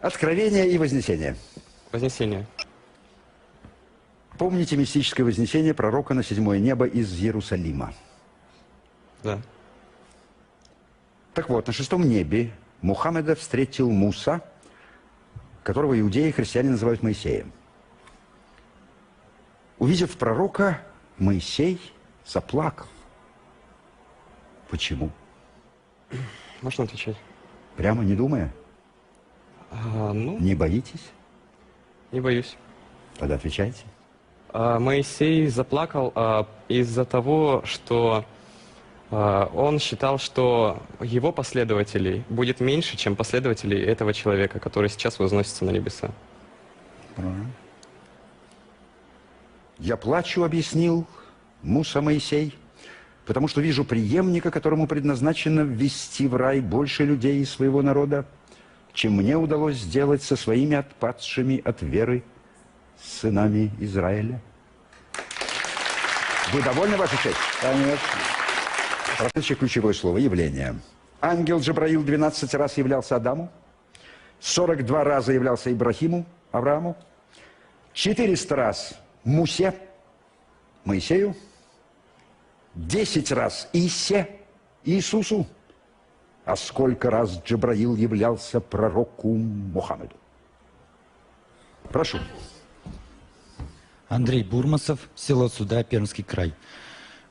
Откровение и Вознесение. Вознесение. Помните мистическое вознесение пророка на 7-е небо из Иерусалима? Да. Так вот, на 6-м небе Мухаммеда встретил Муса, которого иудеи и христиане называют Моисеем. Увидев пророка, Моисей заплакал. Почему? Можно отвечать? Прямо не думая? Ну, Не боитесь? не боюсь. Тогда отвечайте. Моисей заплакал из-за того, что он считал, что его последователей будет меньше, чем последователей этого человека, который сейчас возносится на небеса. Правильно. Я плачу, объяснил Муса Моисей, потому что вижу преемника, которому предназначено ввести в рай больше людей из своего народа, чем мне удалось сделать со своими отпадшими от веры сынами Израиля. Вы довольны, Ваша честь? Конечно. Следующее ключевое слово – явление. Ангел Джабраил 12 раз являлся Адаму, 42 раза являлся Ибрахиму, Аврааму, 400 раз Мусе, Моисею, 10 раз Исе, Иисусу, а сколько раз Джабраил являлся пророку Мухаммеду. Прошу. Андрей Бурмасов, село Суда, Пермский край.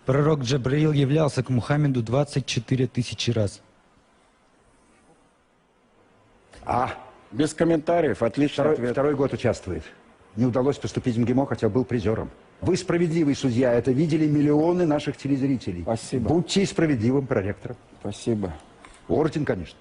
Пророк Джабраил являлся к Мухаммеду 24 тысячи раз. Без комментариев, отличный ответ. Второй год участвует. Не удалось поступить в МГИМО, хотя был призером. Вы справедливый судья, это видели миллионы наших телезрителей. Спасибо. Будьте справедливым проректором. Спасибо. Орден, конечно.